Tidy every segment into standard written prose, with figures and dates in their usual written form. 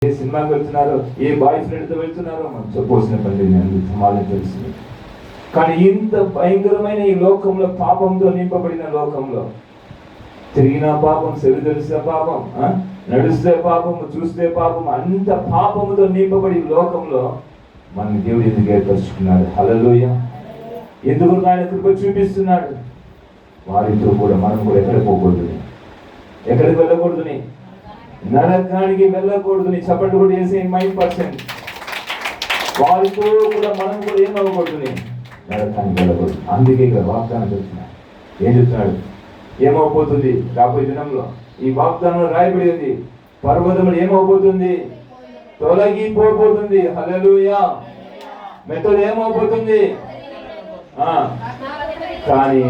ఏ సినిమాకి వెళ్తున్నారో, ఏ బాయ్ ఫ్రెండ్తో వెళ్తున్నారో మనం చెప్పవలసిన పని సమాజం తెలిసింది. కానీ ఇంత భయంకరమైన ఈ లోకంలో, పాపంతో నింపబడిన లోకంలో, తిరిగిన పాపం, చెవి తెలిసిన పాపం, నడిస్తే పాపము, చూస్తే పాపం, అంత పాపముతో నింపబడి లోకంలో మన దేవుడు ఎందుకు ఏర్పరుచుకున్నాడు? హల్లెలూయా! ఎందుకు ఆయన కృప చూపిస్తున్నాడు? వారితో కూడా మనం కూడా ఎక్కడికి పోకూడదు, ఎక్కడికి వెళ్ళకూడదుని, నరకానికి వెళ్ళకూడదుని. చప్పట్లు కూడా వేసే 9%. వారితో కూడా మనం కూడా ఏమవ్వకూడదుని, నరకానికి వెళ్ళకూడదు. అందుకే ఇక్కడ వాగ్దానం చెప్తున్నాడు. ఏం చెప్తున్నాడు? ఏమవబోతుంది రాబోయే దినంలో? ఈ వాగ్దానంలో రాయబడి ఉంది, పర్వతములు ఏమవబోతుంది? తొలగిపోబోతుంది. హల్లెలూయా! మెట్టలు ఏమవబోతుంది? కానీ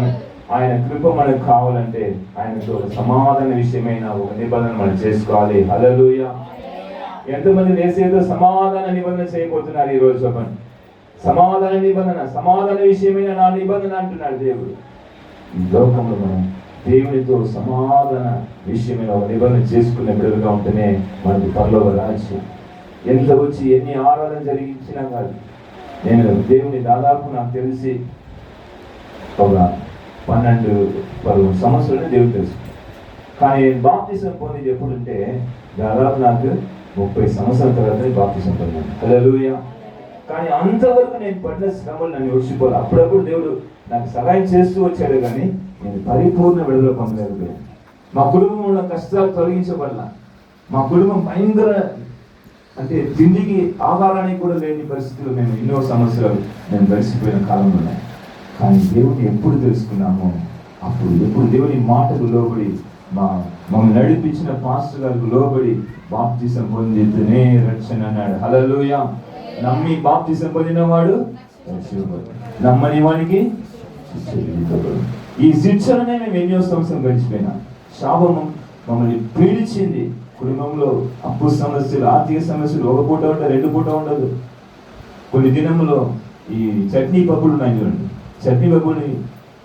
ఆయన కృప మనకు కావాలంటే ఆయనతో సమాధాన విషయమైన ఒక నిబంధన మనం చేసుకోవాలి. హల్లెలూయా! ఎంతమంది యేసుతో సమాధాన నిబంధన చేయబోతున్నారు ఈరోజు? చెప్పండి. సమాధాన నిబంధన, సమాధాన విషయమైన నా నిబంధన అంటున్నాడు దేవుడు. ఈ లోకంలో మనం దేవునితో సమాధాన విషయమైన ఒక నిబంధన చేసుకునే బిడ్డలుగా ఉంటేనే మనకి పరలోక రాజ్యం. ఎంత వచ్చి ఎన్ని ఆరాధన జరిగించినా కాదు. నేను దేవుని దాదాపు నాకు తెలిసి ఒక 12 సంవత్సరాలు దేవుడు తెలుసు. కానీ బాప్తిసం పొందింది ఎప్పుడంటే దాదాపు నాకు 30 సంవత్సరాల తర్వాత బాప్తిసం పొందాను. హల్లెలూయా! కానీ అంతవరకు నేను పడిన శ్రమలు నన్ను విడిచిపోవాలి. అప్పుడప్పుడు దేవుడు నాకు సహాయం చేస్తూ వచ్చాడు, కానీ నేను పరిపూర్ణ విడుదల పొందలేకపోయాను. మా కుటుంబంలో కష్టాలు తొలగించబడాల. మా కుటుంబం భయంకర, అంటే తిండికి ఆహారానికి కూడా లేని పరిస్థితులు మేము ఎన్నో సంవత్సరాలు మేము గడిచిపోయిన కాలంలో ఉన్నాయి. కానీ దేవుని ఎప్పుడు తెలుసుకున్నామో అప్పుడు, ఎప్పుడు దేవుని మాటకు లోబడి మమ్మల్ని నడిపించిన పాస్టర్ గారికి లోబడి బాప్తిసం పొందితేనే రక్షణ అన్నాడు. హల్లెలూయా! నమ్మి బాప్తిసం పొందిన వాడు నమ్మని వానికి ఈ శిక్షణనే మేము ఎన్నో సంవత్సరం గడిచిపోయినా. శాపం మమ్మల్ని పీడించింది. కుటుంబంలో అప్పు సమస్యలు, ఆర్థిక సమస్యలు, ఒక పూట ఉండదు, 2 పూట ఉండదు. కొన్ని దినంలో ఈ చట్నీ పప్పులు ఉన్నాయి చూడండి, చట్నీ పప్పుని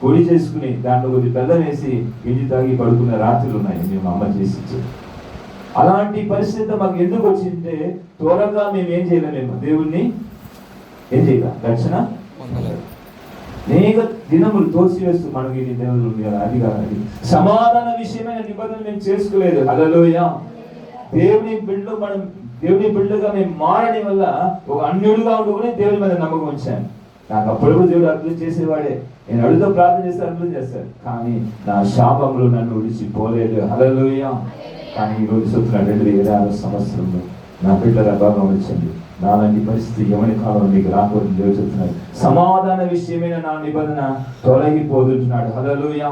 పొడి చేసుకుని దాంట్లో కొద్ది బెల్లం వేసి గింజి తాగి పడుకున్న రాత్రులు ఉన్నాయి. మేము అమ్మ చేసి. అలాంటి పరిస్థితి మాకు ఎందుకు వచ్చిందంటే త్వరగా మేము ఏం చేయలేము, దేవుణ్ణి ఏం చేయాల, రక్షణ అనేక దినములు తోసివేస్తూ మనకి దేవుడు అది కాదు. సమాధాన విషయమైన నిబంధన మేము చేసుకోలేదు. హల్లెలూయా! దేవుని బిడ్డగా మేము మారని వల్ల ఒక అన్యుడుగా ఉండుకుని దేవుని మీద నమ్మకం ఉంచాను. నాకు అప్పుడప్పుడు దేవుడు అర్థం చేసేవాడే. నేను అడుగుతో ప్రార్థన చేస్తే అర్థం చేస్తాడు, కానీ నా శాపంలో నన్ను విడిచిపోలేదు. హల్లెలూయా! కానీ ఈరోజు చెప్తున్నాడు, 2026 సంవత్సరంలో నా బిడ్డల భాగం వచ్చింది. నాలాంటి పరిస్థితి ఎవరి కాలంలో మీకు రాకూడదు. దేవుడు చెప్తున్నాడు, సమాధాన విషయమైన నా నిబంధన తొలగిపోతుంటున్నాడు. హల్లెలూయా!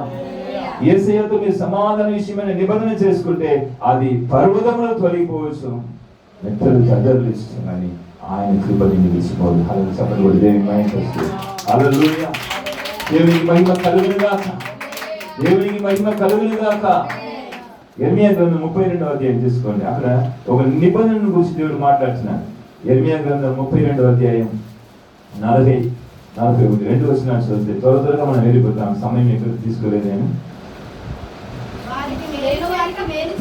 యేసయ్యతో మీరు సమాధాన విషయమైన నిబంధన చేసుకుంటే అది పర్వతములో తొలగిపోవచ్చు, మెట్టలు చదరలు ఇస్తుంది, కానీ ఆయన కృప నిన్ను విడిచిపోదు. హల్లెలూయా! దేవునికి మహిమ కలుగునుగాక, దేవునికి మహిమ కలుగునుగాక. యెర్మీయా గ్రంథం 32వ అధ్యాయం తీసుకోండి. అక్కడ ఒక నిబంధనను గురించి దేవుడు మాట్లాడుతున్నాడు. యెర్మీయా గ్రంథం 32వ అధ్యాయం 40-42 వచనాలు చదివితే త్వరగా మనం వెళ్ళిపోతాం. సమయం ఎక్కడ తీసుకోలేదు.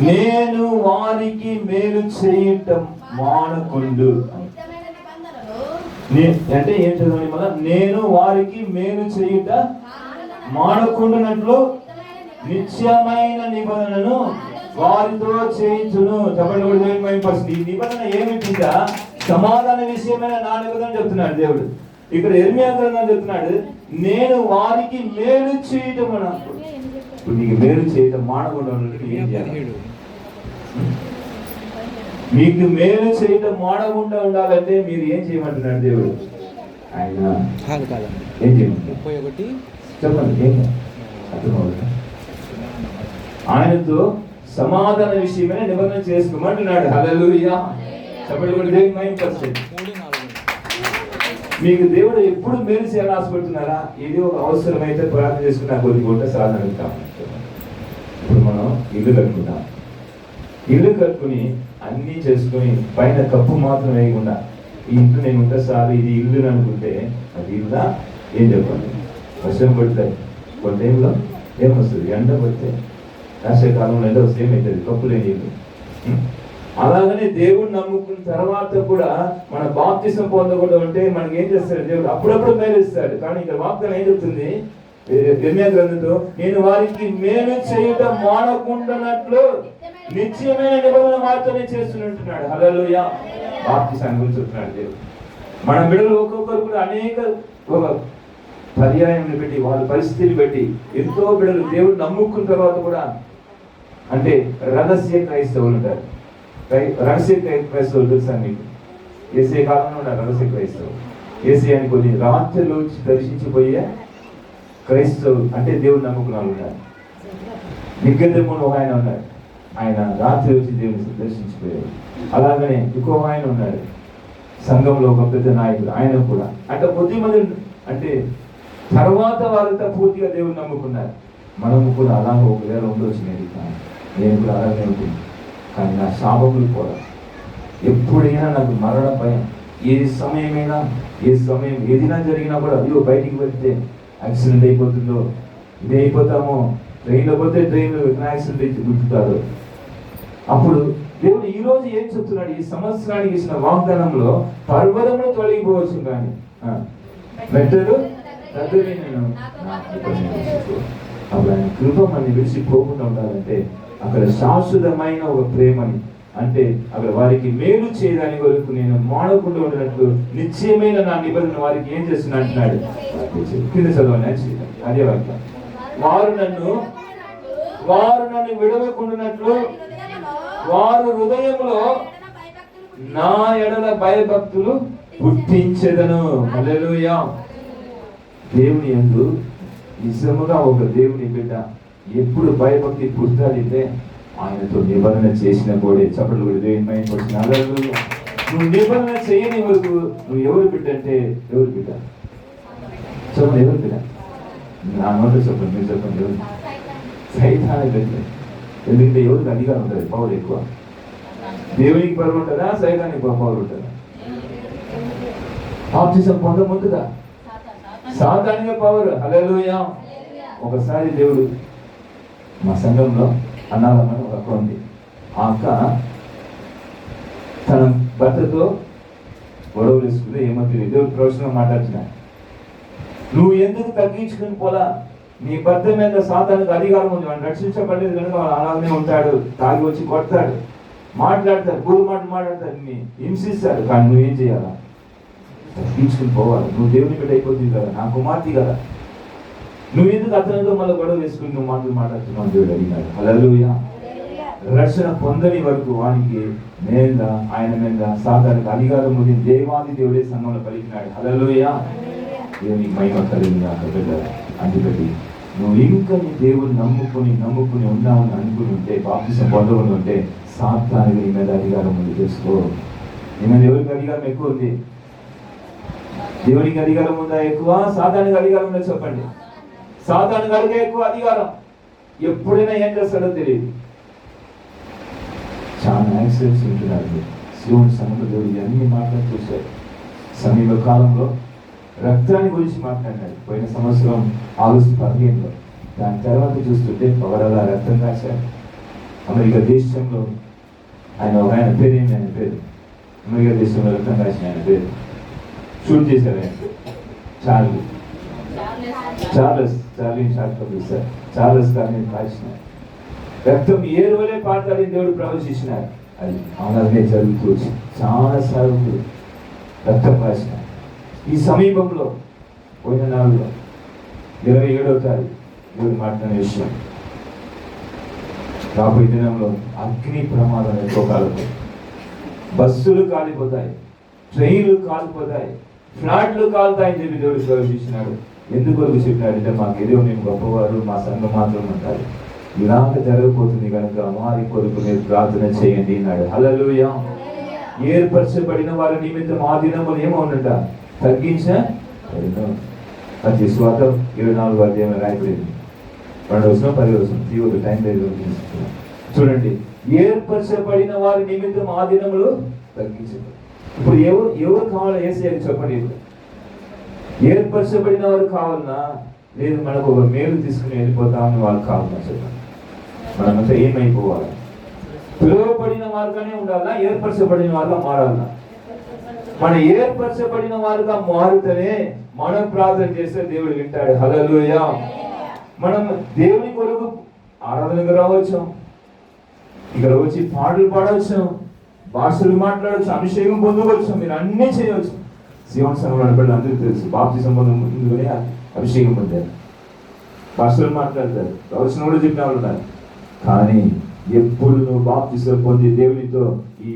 నేను వారికి మేలు చేయటం మానకుండు అంటే ఏం చదవండి మళ్ళా? నేను వారికి మేలు చేయుట మానకుండునట్లు నిత్యమైన నిబంధనను వారితో చేయించును. చెప్పండి. ఈ నిబంధన ఏమిటిగా? సమాధాన విషయమైన నా నిబంధన చెప్తున్నాడు దేవుడు. ఇక్కడ యెర్మీయా గ్రంథం చెప్తున్నాడు, నేను వారికి మేలు చేయటం. ఇప్పుడు నీకు మేలు చేయటం మానకుండా ఏం చేయాలి? మీకు మేలు చేయటం మానకుండా ఉండాలంటే మీరు ఏం చేయమంటున్నాడు దేవుడు? ఆయన ఏం చేయమంటారు చెప్పండి. ఏం అర్థమవుతుంది? ఆయనతో సమాధాన విషయమైన నిబంధన చేసుకోమంటున్నాడు. హల్లెలూయా! చెప్పండి. మీకు దేవుడు ఎప్పుడు మేలు చేయాలని ఆశపడుతున్నారా? ఇది ఒక అవసరమైతే ప్రార్థన చేసుకున్నా కొద్ది కొట్ట సాధన అడుగుతాం. ఇప్పుడు మనం ఇల్లు కట్టుకుంటాం. ఇల్లు కట్టుకుని అన్నీ చేసుకుని పైన కప్పు మాత్రం వేయకుండా ఈ ఇంట్లో నేను ఉంటా సార్ ఇది ఇల్లు అనుకుంటే అది ఇల్లా? ఏం చెప్పండి? వర్షం పడితే కొన్ని టైంలో ఏమొస్తుంది? ఎండ పడితే, వేసవికాలంలో ఎండ వస్తే ఏమవుతుంది? కప్పు లేని ఇల్లు. అలాగనే దేవుడు నమ్ముకున్న తర్వాత కూడా మన బాప్తిసం పొందకూడదు అంటే మనకి ఏం చేస్తాడు దేవుడు? అప్పుడప్పుడు మేలు ఇస్తాడు. కానీ ఇక్కడ వాగ్దానం ఏం చెప్తుంది యెర్మయా గ్రంథంలో, నేను వారికి మేలు చేయటం మానకుండానట్లు నిత్యమైన నిబంధన మాత్రమే చేస్తున్నట్టున్నాడు. హల్లెలూయా. బాప్తిసాన్ని గురించి చెప్తున్నాడు దేవుడు. మన బిడ్డలు ఒక్కొక్కరు కూడా అనేక ఒక పర్యాయం పెట్టి వాళ్ళ పరిస్థితిని బట్టి ఎంతో బిడ్డలు దేవుడు నమ్ముకున్న తర్వాత కూడా అంటే రహస్య క్రైస్తవులు ఉంటారు. రహస్య క్రైస్తవులు తెలుసా మీకు? ఏసే కాలంలో ఉన్నారు రహస్య క్రైస్తవులు. ఏసే అని కొన్ని రాత్రులు దర్శించిపోయే క్రైస్తవులు అంటే దేవుడు నమ్ముకున్న వాళ్ళు ఉన్నారు. నిగ్గదెమ్మును ఆయన ఉన్నాడు, ఆయన రాత్రి వచ్చి దేవుని దర్శించిపోయాడు. అలాగనే ఇంకో ఆయన ఉన్నాడు సంఘంలో ఒక పెద్ద నాయకుడు, ఆయన కూడా అంటే కొద్ది మంది అంటే తర్వాత వారంతా పూర్తిగా దేవుని నమ్ముకున్నారు. మనము కూడా అలాగే ఒకవేళ ఉండొచ్చు. నేను కూడా అలాగే ఉంటుంది. కానీ నా శాపములు కూడా ఎప్పుడైనా నాకు మరణ భయం. ఏ సమయమైనా ఏదైనా జరిగినా కూడా అయ్యో బయటికి వెళ్తే యాక్సిడెంట్ అయిపోతుందో, ఇది అయిపోతామో, ట్రైన్లో పోతే ట్రైన్ యాక్సిడెంట్ అయితే గుర్తుతాడు. అప్పుడు దేవుడు ఈ రోజు ఏం చెప్తున్నాడు? ఈ సంవత్సరానికి ఇచ్చిన వాగ్దానంలో పర్వతములు తొలగిపోవచ్చు కానీ మెట్టలు అప్పుడు ఆయన కృప మన విడిచిపోకుండా ఉండాలంటే అక్కడ శాశ్వతమైన ఒక ప్రేమని అంటే అక్కడ వారికి మేలు చేయడానికి వరకు నేను మానకుండా ఉండనట్లు నిశ్చయమైన నా నిబంధన వారికి ఏం చేస్తున్నా అంటున్నాడు. కింద చదవండి. అదే వాక్యం. వారు నన్ను విడవకుండానట్లు వారు హృదయంలో నా ఎడల భయభక్తులు పుట్టించెదను. హల్లెలూయా. దేవుని యందు నిజముగా ఒక దేవుని బిడ్డ ఎప్పుడు భయభక్తి పుట్టాలంటే ఆయనతో నిబంధన చేసిన కూడా చప్పట్లు కూడా దేవుని మైపడుతుంది. హల్లెలూయా. నువ్వు నిబంధన చేయని వరకు నువ్వు ఎవరు బిడ్డ అంటే ఎవరు బిడ్డ? చెప్పండి, ఎవరు బిడ్డ? నా నోట చెప్పండి, మీరు చెప్పండి. ఎవరు? సైతాన్ని బిడ్డ. ఎందుకంటే ఎవరికి అధికారం ఉంటుంది, పవర్ ఎక్కువ. దేవునికి పవర్ ఉంటుందా, సైతానికి పవర్ ఉంటుందా? బాప్తిసం పొంద ముందుగా సాతానికే పవర్. హల్లెలూయా. ఒకసారి దేవుడు మా సంఘంలో అన్నారమ్మని ఒక అక్క ఉంది. ఆ అక్క తన భర్తతో గొడవలు వేసుకుంటే ఏమో తెలియదు. దేవుడు ప్రవచనంగా మాట్లాడుతున్నాడు. నువ్వు ఎందుకు తగ్గించుకుని పోలా? నీ భర్త మీద సాతానికి అధికారం ఉంది. వాడిని రక్షించబడలేదు కనుక అలాగనే ఉంటాడు. తాగి వచ్చి కొడతాడు, మాట్లాడతాడు, గురు మాట్లాడతాడు, హింసిస్తాడు. కానీ నువ్వేం చేయాలా? తగ్గించుకుని పోవాలి. నువ్వు దేవుని బిడ్డ అయిపోతుంది కదా, నా కుమార్తె కదా. నువ్వెందుకు అతనితో మళ్ళీ గొడవ వేసుకుని నువ్వు మాట్లాడుతున్నావు? దేవుడు అడిగినాడు. హల్లెలూయా. రక్షణ పొందని వరకు వానికి మీద ఆయన మీద సాతానికి అధికారం ఉంది. దేవాది దేవుడే సంఘంలో పలికినాడు. హల్లెలూయా. దేవునికి మహిమ కలిగింది. అందుకని నువ్వు ఇంకా నీ దేవుని నమ్ముకుని ఉన్నామని అనుకుని ఉంటే, బాప్తిసం పొందకుండా ఉంటే సాతానికి నీ మీద అధికారం ఉంది. చేసుకో. నీ మీద ఎవరికి అధికారం ఎక్కువ ఉంది? దేవునికి అధికారం ఉందా ఎక్కువ? సాతానికి అధికారం ఉందా? చెప్పండి. సాతానికి అడిగే ఎక్కువ అధికారం. ఎప్పుడైనా ఏం చేస్తాడో తెలియదు. చాలా యాక్సిడెంట్స్ ఉంటున్నారు. శివుని సమయంలో దేవుడు అన్ని మాటలు చూశాడు. సమీప కాలంలో రక్తాన్ని గురించి మాట్లాడినాడు. పోయిన సంవత్సరం ఆగస్టు 15లో. దాని తర్వాత చూస్తుంటే పవరలా రక్తం కాశాడు. అమెరికా దేశంలో ఆయన పేరు ఏంటి? ఆయన పేరు అమెరికా దేశంలో రక్తం కాసిన ఆయన పేరు షూట్ చేశారు. ఆయన చార్లెస్ గారిని కాల్చిన రక్తం ఏ రోజే పాటాలి దేవుడు ప్రవేశించినారు. అది అలాగే జరుగుతూ వచ్చి చాలా సార్లు రక్తం కాసిన. ఈ సమీపంలో పోయిన నాలుగులో 27వ తారీఖు దేవుడు మాట్లాడిన విషయం. రాబోయే దినంలో అగ్ని ప్రమాదాలు ఎక్కువ కాలుతాయి. బస్సులు కాలిపోతాయి, ట్రైన్లు కాలిపోతాయి, ఫ్లాట్లు కాలుతాయని చెప్పి దేవుడు ప్రవేశించినాడు. ఎందుకు చెప్పినాడంటే మాకు ఏదో మేము గొప్పవారు, మా సంఘం మాత్రం అంటారు. ఇలాగ జరగబోతుంది కనుక వారి కొరకు మీరు ప్రార్థన చేయండి అన్నాడు. హల్లెలూయా. ఏర్పరచబడిన వారి నిమిత్తం ఆ దినములు ఏమవునంట? తగ్గించబడిన. అది స్వాత 24వ అధ్యాయంలో రాయబడింది. 2వ 10వ టైం లేదు. చూడండి, ఏర్పరచబడిన వారి నిమిత్తం ఆ దినములు తగ్గించబడి. ఇప్పుడు ఎవరు కావాలో యేసయ్యకి చెప్పండి. ఏర్పరచబడిన వారు కావాలన్నా, లేదు మనకు ఒక మేలు తీసుకుని వెళ్ళిపోతామని వాళ్ళు కావాలన్నా చెప్పండి. మనమంతా ఏమైపోవాలి? పిలువబడిన వారుగానే ఉండాలా, ఏర్పరచబడిన వారుగా మారాలా? మన ఏర్పరచబడిన వారుగా మారుతనే మనం ప్రార్థన చేస్తే దేవుడు వింటాడు. హల్లెలూయా. మనం దేవుని కొరకు ఆరాధనకు రావచ్చు, ఇక్కడ వచ్చి పాటలు పాడవచ్చు, భాషలు మాట్లాడవచ్చు, అభిషేకం పొందవచ్చు, మీరు అన్నీ చేయవచ్చు. శివన్ సంఘంలో బిడ్డలు అందరికీ తెలుసు, బాప్తిసం ముందుగానే అభిషేకం పొందారు, భాషలు మాట్లాడతారు, ప్రవచనం కూడా చెప్పిన వాళ్ళు ఉన్నారు. కానీ ఎప్పుడు నువ్వు బాప్తిసం పొంది దేవునితో ఈ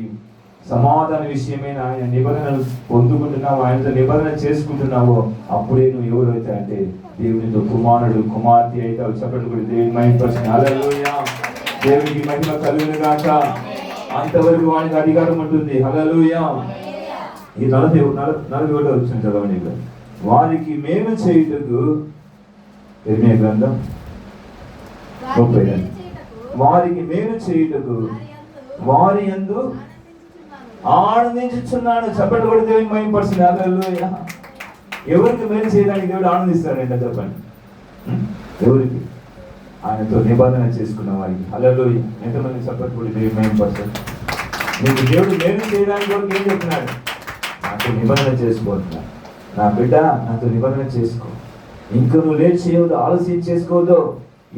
సమాధాన విషయమైన ఆయన నిబంధనలు పొందుకుంటున్నావు, ఆయనతో నిబంధన చేసుకుంటున్నావో అప్పుడే నువ్వు ఎవరైతే అంటే దేవునితో కుమారుడు కుమార్తె అయితే చెప్పట్లు కూడా దేవుని మహిమపరచండి. హల్లెలూయా. దేవునికి మహిమ కలుగును గాక. అంతవరకు వానికి అధికారం ఉంటుంది. హల్లెలూయా. ఈ 41వ వచనం చదవండి. వారికి మేలు చేయుటకు, ఇర్మీయా గ్రంథం 30. వారికి మేలు చేయుటకు వారి యందు ఆనందించుచున్నాను. చెప్పండి కూడా దేవుని మహిమపరచండి. హల్లెలూయా. ఎవరికి మేలు చేయడానికి దేవుడు ఆనందిస్తాడంట చెప్పండి? ఎవరికి? ఆయనతో నిబంధన చేసుకున్న వారికి. హల్లెలూయా. ఎంతమంది చెప్పండి కూడా దేవుని మహిమపరచండి. నీకు దేవుడు మేలు చేయడానికి కూడా ఏం చెప్తున్నాడు? నాతో నిబంధన చేసుకోవద్దు, నా బిడ్డ నాతో నిబంధన చేసుకో. ఇంకా నువ్వు లేట్ చేయవద్దు, ఆలస్యం చేసుకోవద్దు.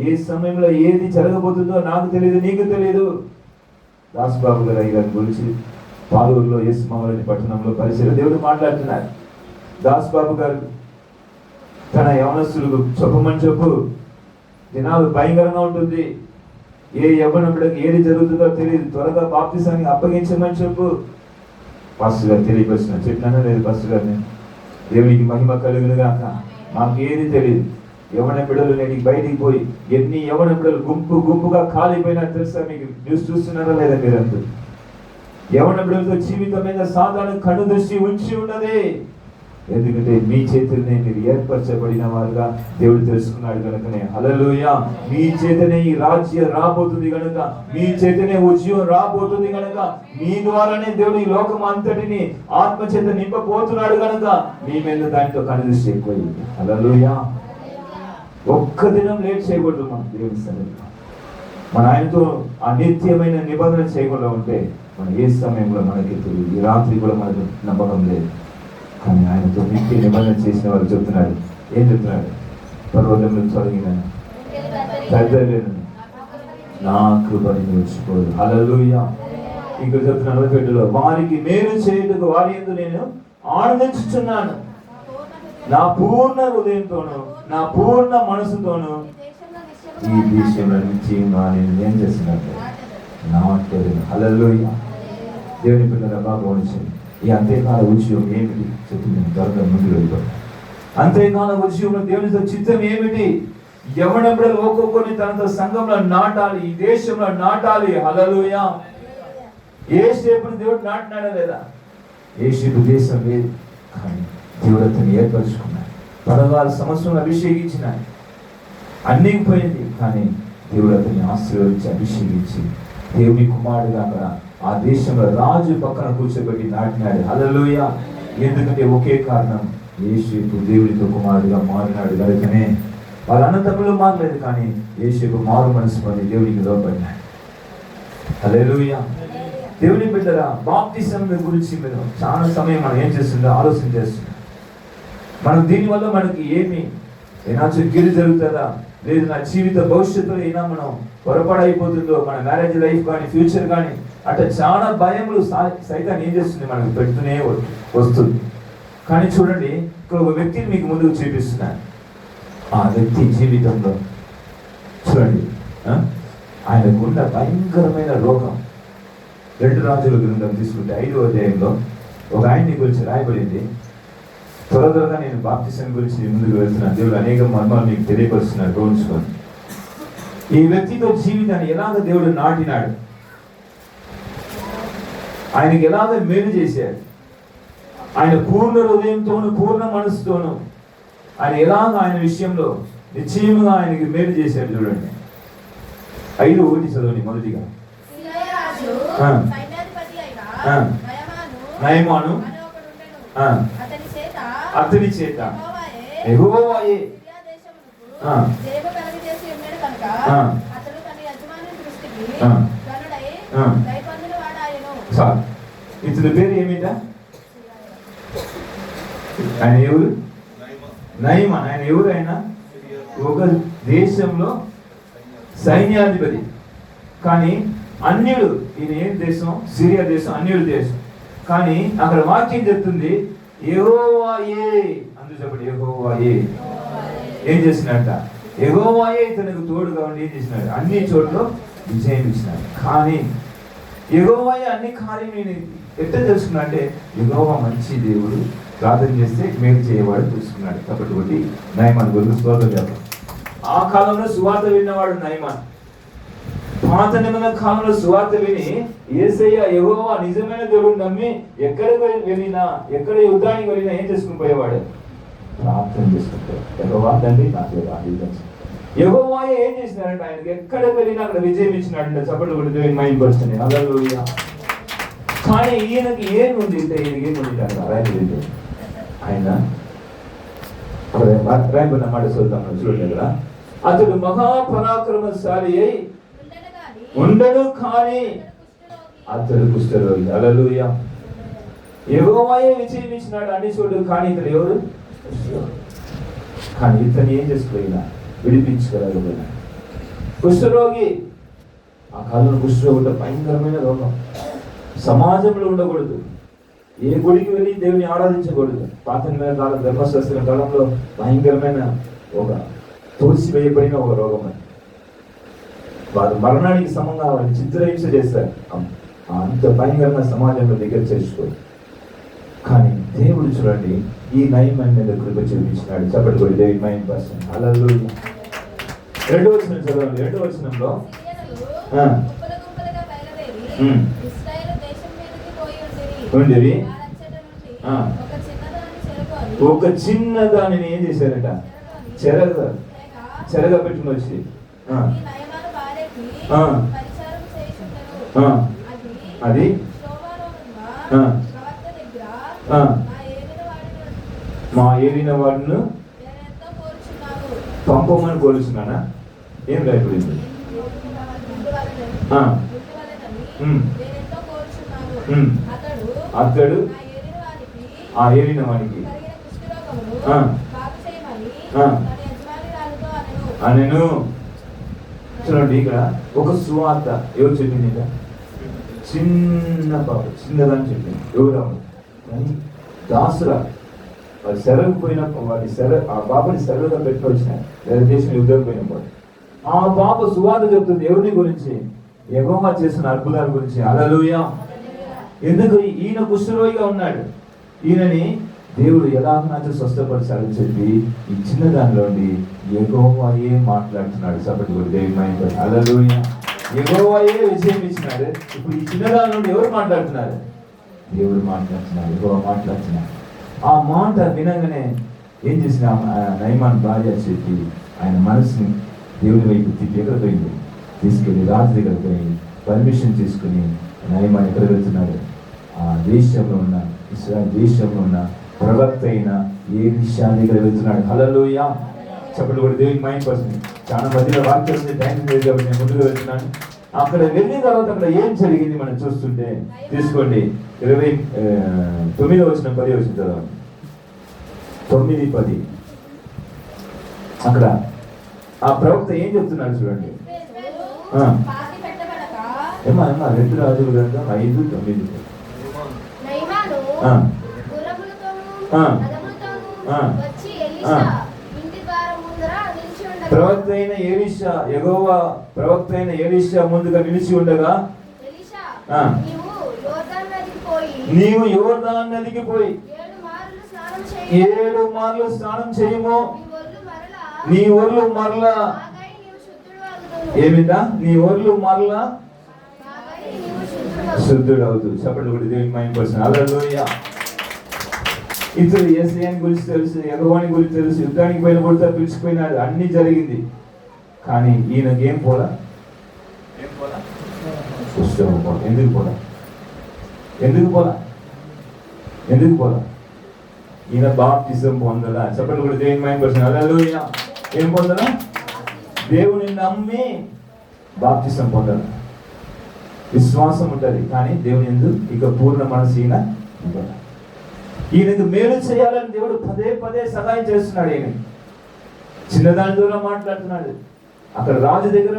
ఏ సమయంలో ఏది జరగబోతుందో నాకు తెలియదు, నీకు తెలియదు. దాసుబాబు గారు అయ్యారి గురించి పాలూరులో యేసుమావళి పట్టణంలో పరిచయం దేవుడు మాట్లాడుతున్నారు. దాసుబాబు గారు తన యవనస్తులకు చెప్పమని చెప్పు, దినాలు భయంకరంగా ఉంటుంది, ఏ యవ్వన బిడ్డకి ఏది జరుగుతుందో తెలియదు, త్వరగా బాప్తిసాన్ని అప్పగించమని చెప్పు. పాస్టర్ గారు తెలియపరిచిన చెప్పినా లేదు పాస్టర్ గారిని. దేవునికి మహిమ కలుగును గాక. మాకేది తెలియదు. యవన బిడ్డలు నేను బయటికి పోయి ఎన్ని యవన బిడ్డలు గుంపుగా కాలిపోయినా తెలుసా మీకు? న్యూస్ చూస్తున్నారా లేదా మీరంతా? యవన బిడ్డలతో జీవితం మీద సాధారణ కను దృష్టి ఉంచి ఉన్నది. ఎందుకంటే మీ చేతులనే మీరు ఏర్పరచబడిన వారుగా దేవుడు తెలుసుకున్నాడు కనుకనే. హల్లెలూయా. మీ చేతనే ఈ రాజ్యం రాబోతుంది కనుక, మీ చేతనే ఉద్యోగం రాబోతుంది కనుక, మీ ద్వారానే దేవుడు ఈ లోకం అంతటిని ఆత్మ చేత నింపబోతున్నాడు కనుక మీ మీద దానితో కనుదృష్టి ఎక్కువైంది. హల్లెలూయా. ఒక్క దినం లేట్ చేయకూడదు మన దేవుని సన్నిధిలో. మన ఆయనతో ఆ నిత్యమైన నిబంధన చేయకుండా ఉంటే మనం ఏ సమయంలో మనకి తెలియదు. ఈ రాత్రి కూడా మనకు నమ్మకం లేదు. కానీ ఆయనతో నిత్య నిబంధన చేసిన వాళ్ళు చెప్తున్నాడు. ఏం చెప్తున్నాడు? పర్వతంలో తొలగిన పెద్దలేను నా కృపని నిలిచిపోదు. హల్లెలూయా. ఇక్కడ చెప్తున్నాడు 41లో, వారికి మేలు చేయుటకు వారి యందు నేను ఆనందించుచున్నాను, నా పూర్ణ హృదయంతోను నా పూర్ణ మనసుతోను ఈ దేశంలో నుంచి నేను ఏం చేస్తున్నాను నాటేను. హల్లెలూయా. దేవుని పిల్లల బాగా గమనించండి. ఈ అంత్యకాల ఉద్యోగం ఏమిటి చెప్పి నేను త్వరగా ముందు వెళ్ళిపోతాను. అంత్యకాల ఉద్యోగంలో దేవునితో చిత్తం ఏమిటి? యవన బిడ్డలు ఒక్కొక్కరిని తనతో సంఘంలో నాటాలి, ఈ దేశంలో నాటాలి. హల్లెలూయా. ఏ స్టేపుని దేవుడు నాటినాడా లేదా? ఏ స్టేపు దేశం లేదు, కానీ దేవుడు అతన్ని ఏర్పరచుకున్నాడు. 16 సంవత్సరాలు అభిషేకించినాడు, అన్నీ పోయింది, కానీ దేవుడు అతన్ని ఆశీర్వదించి అభిషేకించి దేవుని కుమారుడుగా అక్కడ ఆ దేశంలో రాజు పక్కన కూర్చోబెట్టి నాటినాడు. హల్లెలూయా. ఎందుకంటే ఒకే కారణం, యేసేపు దేవునితో కుమారుడుగా మారినాడు కనుకనే. వాళ్ళ అన్నదమ్ములు మారలేదు, కానీ యేసేపు మారు మనసు పొంది దేవునికి లోబడినాడు. హల్లెలూయా. దేవుని బిడ్డరా, బాప్తిసం గురించి మీరు చాలా సమయం మనం ఏం చేస్తుందో ఆలోచన చేస్తున్నాం. మనం దీనివల్ల మనకి ఏమి ఏనాచో గిరి జరుగుతుందా, లేదు నా జీవిత భవిష్యత్తులో అయినా మనం పొరపాడైపోతుందో, మన మ్యారేజ్ లైఫ్ కానీ ఫ్యూచర్ కానీ అట్లా చాలా భయములు సైతాన్ని ఏం చేస్తుంది మనకు పెడుతూనే వస్తుంది. కానీ చూడండి, ఇక్కడ ఒక వ్యక్తిని మీకు ముందుకు చూపిస్తున్నాను. ఆ వ్యక్తి జీవితంలో చూడండి, ఆయనకున్న భయంకరమైన రోగం. 2 రాజుల గ్రంథం తీసుకుంటే 5వ అధ్యాయంలో ఒక ఆయన్ని గురించి రాయబడింది. త్వరగా నేను బాప్తిసం గురించి ముందుకు వెళ్తున్నాను. దేవుడు అనేక మర్మాలు మీకు తెలియపరుస్తున్నాడు, గమనించుకోండి. ఈ వ్యక్తితో జీవితాన్ని ఎలాగ దేవుడు నాటినాడు, ఆయనకి ఎలాగ మేలు చేశాడు, ఆయన పూర్ణ హృదయంతోను పూర్ణ మనసుతోను ఆయన ఎలాగ ఆయన విషయంలో నిశ్చయముగా ఆయనకి మేలు చేశాడు. చూడండి 5:1 చదవండి మొదటిగా. నయమాను అతని చేత యెహోవాయే సార్ ఇతని పేరు ఏమిట? ఆయన ఎవరు? నయమాన్. ఆయన ఎవరు? ఆయన ఒక దేశంలో సైన్యాధిపతి. కానీ అన్యుడు. ఈయన ఏం దేశం? సిరియా దేశం, అన్యుడు దేశం. కానీ అక్కడ వాక్యం చెప్తుంది యెహోవాయే. అందుకు చెప్పండి, యెహోవాయే ఏం చేసినట్ట? యెహోవాయే ఇతనికి తోడుగా ఉండి ఏం చేసినాడు? అన్ని చోట్ల విజయం ఇచ్చినాడు. కానీ యెహోవాయే అన్ని కార్యం నేను ఎట్లా తెలుసుకున్నా అంటే, యెహోవా మంచి దేవుడు, ప్రార్థన చేస్తే మేలు చేయవాడు తెలుసుకున్నాడు. కాబట్టి ఒకటి నయమాన్ గురించి స్తోత్రం చెప్పాలి. ఆ కాలంలో సువార్త విన్నవాడు నయమాన్. పాత నిబంధన కాలంలో సువార్త విని యేసయ్య యెహోవా నిజమైన దేవుడు నమ్మి ఎక్కడికి వెళ్ళినా, ఎక్కడ యుద్ధానికి వెళ్ళినా ఏం చేసుకుని పోయేవాడు? ప్రార్థన చేసుకుంటాడు. యెహోవా తండ్రి నాకు ఆశీర్వదించు. యెహోవాయే ఏం చేసినాడంటే ఆయనకి ఎక్కడికి వెళ్ళినా అక్కడ విజయం ఇచ్చినాడంటే చప్పట్లు కొట్టి దేవుని మహిమపరుస్తుంది. హల్లెలూయా. కానీ ఈయనకి ఏముంది అంటే, ఈయనకి ఏముంది అంటే రాయబడింది. ఆయన రాయబడిన మాట చూద్దాం, చూడలేదు కదా. అతడు మహాపరాక్రమశాలి అయి ఉండడు, కానీ అతడు కుష్ఠరోగి. హల్లెలూయా. యెహోవాయే విజయం ఇచ్చినాడు అన్ని చోటు, కానీ ఇతడు ఎవరు? కానీ ఇతను ఏం చేసుకోయినా విడిపించగలగలిగిన కుష్ఠరోగి. ఆ కాలంలో కుష్ఠరోగి భయంకరమైన రోగం. సమాజంలో ఉండకూడదు, ఏ గుడికి వెళ్ళి దేవుని ఆరాధించకూడదు. పాత కాలం ధర్మశాస్త్ర కాలంలో భయంకరమైన ఒక తోసివేయబడిన ఒక రోగం అది. వారు మరణానికి సమంగా వారిని చిత్రహింస చేస్తారు. అంత భయంకరమైన సమాజంలో దగ్గర చేసుకోరు. కానీ దేవుడు చూడండి ఈ నయమైన మీద కృప చూపించినాడు. చెప్పండి కూడా దేవుని మహిమ పరచండి. హల్లెలూయా. 2వ వచనం చదవండి. 2వ వచనంలో ఉండేవి ఒక చిన్న దానిని ఏం చేశారట? చెరగా పెట్టుకుని వచ్చి అది మా ఏలిన వాడిని పంపమని కోరుచున్నానా? ఏం రాయబడింది? అతడు ఆ ఏలిన వాడికి అనెను. చూడండి ఇక్కడ ఒక సువార్త ఎవరు చెప్పింది? చిన్న పాప, చిన్నదని చెప్పింది. ఎవరు? కానీ దాసురా వారి సెలవుకు పోయినప్పుడు ఆ పాపని సెలవుగా పెట్టుకొచ్చినారు. వేరే దేశం యుద్ధం పోయినప్పుడు ఆ పాప సువార్త చెప్తుంది ఎవరిని గురించి? యెహోవా చేసిన అద్భుతాల గురించి. హల్లెలూయా. ఎందుకు? ఈయన కుష్ఠరోగిగా ఉన్నాడు. ఈయనని దేవుడు ఎలాగైనా స్వస్థపరచాలని చెప్పి ఈ చిన్న దానిలోండి యెహోవాయే మాట్లాడుతున్నాడు. సపటి కూడా దేవుని మహిమ. హల్లెలూయా. యెహోవాయే విజయం ఇచ్చినాడు. ఇప్పుడు ఈ చిన్న దాని నుండి ఎవరు మాట్లాడుతున్నారు? దేవుడు మాట్లాడుతున్నారు, యెహోవా మాట్లాడుతున్నారు. ఆ మాట వినగానే ఏం చేసిన నయమాన్ భార్య చెప్పి ఆయన మనసుని దేవుని వైపు తిప్పి ఎక్కడ పోయింది? తీసుకెళ్ళి రాజు దగ్గర పోయి పర్మిషన్ తీసుకుని నయమాన్ ఎక్కడ వెళ్తున్నాడు? ఆ దేశంలో ఉన్న ఇశ్రాయేలు దేశంలో ఉన్న ప్రవక్త అయిన ఎలీషా దగ్గర వెళ్తున్నాడు. హల్లెలూయా. చెప్పండి కూడా దేవుని మహిమ పరచండి. చాలా మధ్యలో వాక్యం ఉంది, టైం లేదు కాబట్టి నేను ముందుకు వెళ్తున్నాను. అక్కడ వెళ్ళిన తర్వాత అక్కడ ఏం జరిగింది మనం చూస్తుంటే తీసుకోండి. 29వ వచనం 10వ వచనం చదవండి. 9-10 అక్కడ ఆ ప్రవక్త ఏం చెప్తున్నాడు చూడండి. ఏమా 2 రాజుల గ్రంథం 5-9. ప్రవక్త అయిన ఎలీషా, యెహోవా ప్రవక్త అయిన ఎలీషా ముందుగా నిలిచి ఉండగా నీవు యోర్దాను నదికి పోయి 7 మార్లు స్నానం చేయము, నీ ఒళ్ళు మరలా ఏమిటా? నీ ఒళ్ళు మరలా శుద్ధుడవుతూ. చెప్పండి కూడా దేవుని మహిమ పరచండి. హల్లెలూయా. ఇతడు యేసయ్యని గురించి తెలుసు, యెహోవాని గురించి తెలుసు. యుద్ధానికి పోయినప్పుడు పిలిచిపోయినాడు, అన్ని జరిగింది. కానీ ఈయనకి ఏం పోలా? ఎందుకు పోలా? ఎందుకు పోలా? ఈయన బాప్టిజం పొందలా. చెప్పండి కూడా దేవుని మహిమ పరచండి. హల్లెలూయా. ఏం పొందలా? దేవుని నమ్మి బాప్టిజం పొందలా. విశ్వాసం ఉంటుంది, కానీ దేవుని యందు ఇక పూర్ణ మనసు ఈయనకు మేలు చేయాలని దేవుడు పదే పదే సహాయం చేస్తున్నాడు. ఈయన చిన్నదాని ద్వారా మాట్లాడుతున్నాడు. అక్కడ రాజు దగ్గర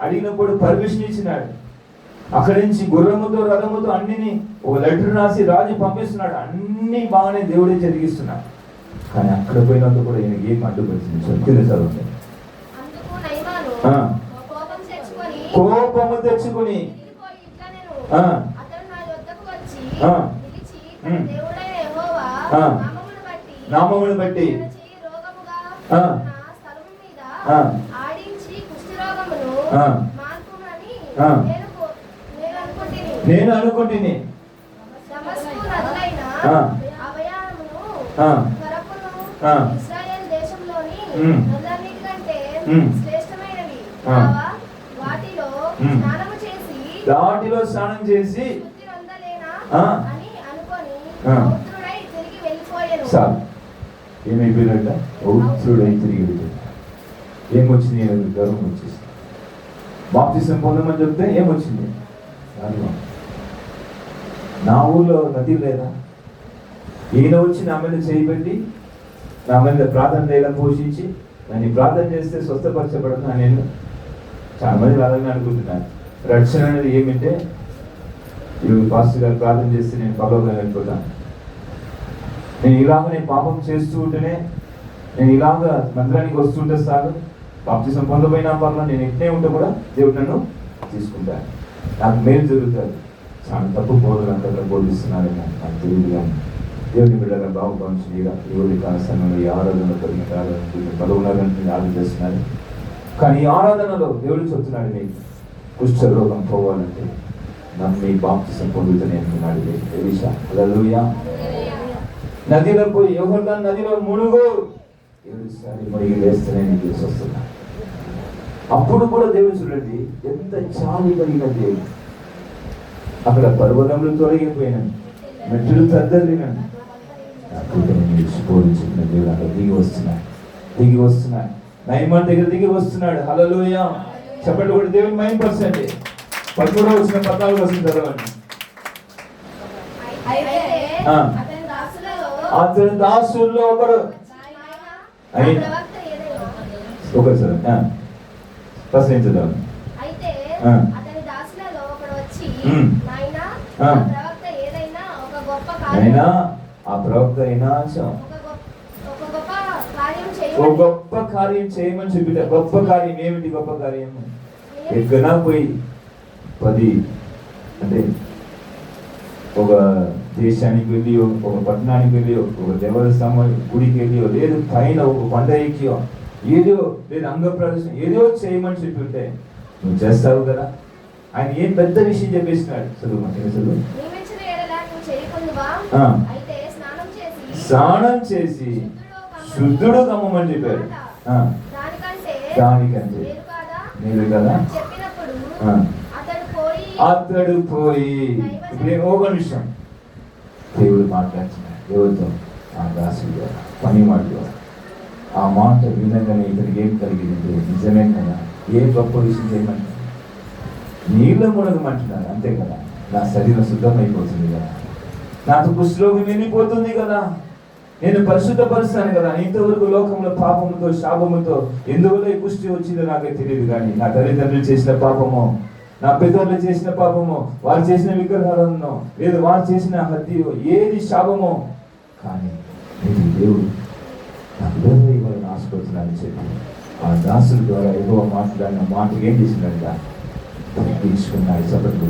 అడిగినప్పుడు పర్మిషన్ ఇచ్చినాడు. అక్కడి నుంచి గుర్రముతో రథముతో అన్నిని ఒక లెటర్ రాసి రాజు పంపిస్తున్నాడు. అన్ని బాగానే దేవుడే జరిగిస్తున్నాడు. కానీ అక్కడ పోయినందుకు కూడా ఈయనకి ఏం అడ్డుపడుతుంది? చెప్తుంది చదువు. కోపము తెచ్చుకుని నామమును బట్టి నేను అనుకుంటుని దాటిలో స్నానం చేసి సార్ ఏమైపోయినట్ట పౌత్రుడై తిరిగి వెళ్ళిపోయాడు. ఏమొచ్చింది? గర్వం వచ్చేసి బాప్తిసం పొందమని చెప్తే ఏమొచ్చింది? నా ఊళ్ళో నది లేదా? ఈయన వచ్చి నా మీద చేయబెట్టి నా మీద ప్రార్థన చేయడం పోషించి నన్ను ప్రార్థన చేస్తే స్వస్థపరచబడను. నేను చాలా మంది అలాగే అనుకుంటున్నాను. రక్షణ అనేది ఏమిటంటే ఇప్పుడు పాస్టర్ గారు ప్రార్థన చేస్తే నేను పరలోకం వెళ్ళిపోతాను. నేను పాపం చేస్తూ ఉంటేనే నేను ఇలాగ మందిరానికి వస్తుంటే సార్ బాప్తిసం పొందపోయినా పర్లో నేను ఎట్నే ఉంటే కూడా దేవుడు నన్ను తీసుకుంటాను, నాకు మేలు జరుగుతుంది. చాలా తప్పు బోధలు అంతా బోధిస్తున్నారేమో నాకు తెలియదు. కానీ దేవుని బిడ్డగా బాగుపంచి దేవుడి కాలసంలో ఈ ఆరాధన పదవున్నారని ఆలోచన చేస్తున్నారు. కానీ ఈ ఆరాధనలో దేవుడు చెప్తున్నాడు, నీకు కుష్ఠరోగం పోవాలంటే నమ్మి బాప్తిసం పొందుతూనే అంటున్నాడు. హల్లెలూయా. నదిలో పోయి యోర్దాను నదిలో మునుగు 7 సార్లు మునిగి వేస్తేనే నీకు వస్తున్నా. అప్పుడు కూడా దేవుడు చూడండి ఎంత చాలి కలిగిన దేవుడు. అక్కడ పర్వతములు తొలగిపోయినాను, మెట్టులు తద్దలినాను. పోలించిన దేవుడు అక్కడ దిగి వస్తున్నాడు. నయమాన్ దగ్గర దిగి వస్తున్నాడు. హల్లెలూయా. చెప్పండి కూడా దేవుని 9%. 13 వచ్చిన 14 వచ్చిన చదవండి. అతని దాసుల్లో ఒకడు ప్రశ్నించదాం. అయినా ఆ ప్రవక్త అయినా ఒక గొప్ప కార్యం చేయమని చెప్పిట. గొప్ప కార్యం ఏమిటి? గొప్ప కార్యం ఎక్కడా పోయి 10 అంటే ఒక దేశానికి వెళ్ళి ఒక పట్టణానికి వెళ్ళి ఒక దేవస్థానం గుడికి వెళ్ళి లేదు పైన ఒక కొండ ఎక్కియో ఏదో లేదు అంగ ప్రదర్శన ఏదో చేయమని చెప్పి ఉంటే నువ్వు చేస్తావు కదా. ఆయన ఏం పెద్ద విషయం చెప్పేసినాడు. చదువు మంచిగా చదువు. స్నానం చేసి శుద్ధుడు కమ్మని చెప్పాడు. దానికంటే మీరు కదా అతడు పోయి ఇప్పుడు ఒక విషయం దేవుడు మాట్లాడుతున్నాడు ఎవరితో? ఆ దాసుడు ద్వారా, పని మాట ద్వారా. ఆ మాట వినగానే ఇతనికి ఏం కలిగింది? నిజమే కదా, ఏ గొప్ప విషయం చేయమంటారు? నీళ్ళ మునగమంటున్నారు అంతే కదా. నా శరీరం శుద్ధమైపోతుంది కదా, నాకు కుష్ఠరోగం వెళ్ళిపోతుంది కదా, నేను పరిశుద్ధపరుస్తాను కదా. ఇంతవరకు లోకంలో పాపముతో శాపముతో ఎందువల్ల ఈ కుష్టి వచ్చిందో నాకే తెలియదు. కానీ నా తల్లిదండ్రులు చేసిన పాపమో, నా పెద్దలు చేసిన పాపమో, వారు చేసిన విగ్రహాలను లేదు వారు చేసిన హత్యో, ఏది శాపమో, కానీ నేను దేవుడు నాకు ఇవ్వాలని ఆశపడుతున్నానని చెప్పి ఆ దాసుల ద్వారా ఎక్కువ మాట్లాడిన మాటలు ఏం చేసినట్ట తీసుకున్నాడు. సపరేట్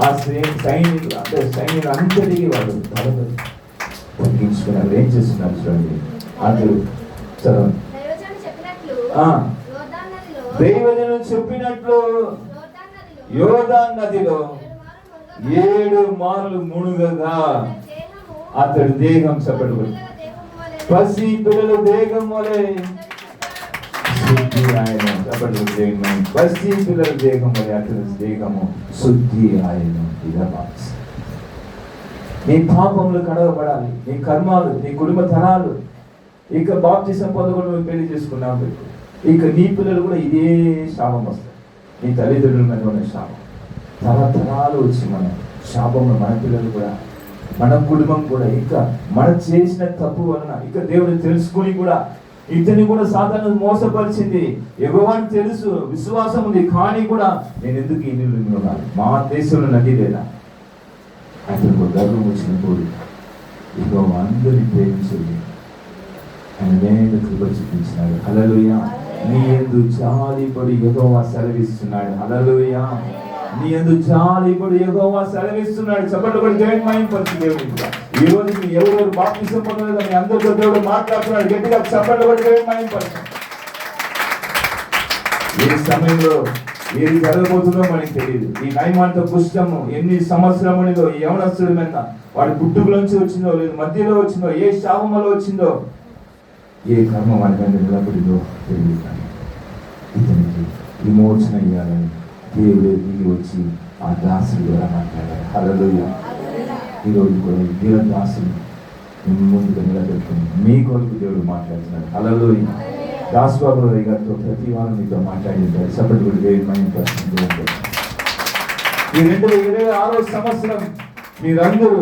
ఆ సైనికులు అంటే సైన్యులు అంతటికి వాళ్ళు తగ్గించుకున్నారు. ఏం చేస్తున్నారు చూడండి. అందరూ చదవండి. దైవజనులు చెప్పినట్లు యోర్దాను నదిలో 7 మార్లు మునుగగా అతడి దేహం సపరేట్ పసి పిల్లల దేహం వలె శుద్ధి ఆయన. పసి పిల్లల దేహం వలె అతడి దేహము శుద్ధి ఆయన. నీ పాపములు కడగబడాలి, నీ కర్మాలు, నీ కుటుంబ తరాలు. ఇక బాప్తిసం పొందకుండా నువ్వు పెళ్లి చేసుకున్నావు, ఇక నీ పిల్లలు కూడా ఇదే శాపం వస్తాయి. నీ తల్లిదండ్రుల మీద ఉన్న శాపం. తరతరాలు వచ్చి మన శాపంలో మన పిల్లలు కూడా, మన కుటుంబం కూడా, ఇంకా మనం చేసిన తప్పు వలన ఇంకా దేవుడు తెలుసుకుని కూడా ఇతన్ని కూడా సాతాను మోసపరిచింది. యెహోవాకు తెలుసు, విశ్వాసం ఉంది, కానీ కూడా నేను ఎందుకు ఈ నీళ్ళు ఉండాలి, మా దేశంలో నది లేదా అతనికి గర్వం వచ్చినప్పుడు యెహోవా అందరినీ ప్రేమించింది. ఆయన నేను కృప చూపించినాడు. హల్లెలూయా. నీ యందు జాలిపడి యెహోవా సెలవిస్తున్నాడు. హల్లెలూయా. నీ యందు జాలిపడి యెహోవా సెలవిస్తున్నాడు. చప్పట్లు కొట్టి దేవుని మహిమపరచు. దేవుని ఈ రోజు మీ ఎవరెవరు బాప్తిసం పొందలేదో మీ అందరితో దేవుడు మాట్లాడుతున్నాడు. గట్టిగా చప్పట్లు కొట్టి దేవుని మహిమపరచు. ఏ సమయంలో ఏది జరగబోతుందో మనకి తెలియదు. ఈ నయమాంతో కుష్టము ఎన్ని సంవత్సరమునిదో ఈ యవనస్తుడి మీద వాడి పుట్టుకలోంచి వచ్చిందో, లేదు మధ్యలో వచ్చిందో, ఏ శాపములో వచ్చిందో, ఏ కర్మ వాడి మీద నిలబడిందో తెలియదు. కానీ ఇతనికి విమోచన ఇవ్వాలని దేవుడే దిగి వచ్చి ఆ దాసుని ద్వారా మాట్లాడారు. హల్లెలూయా. ఈరోజు కూడా ఈ వీర దాసుని ముందుగా నిలబెట్టుకుని మీ కొరకు దేవుడు మాట్లాడుతున్నాడు. హల్లెలూయా. దాసుబాబు గారితో ప్రతి వారం మీతో మాట్లాడింటారు. సపరేట్ కూడా దేవుని మహిమపరుస్తుంది. ఈ 2026 సంవత్సరం మీరందరూ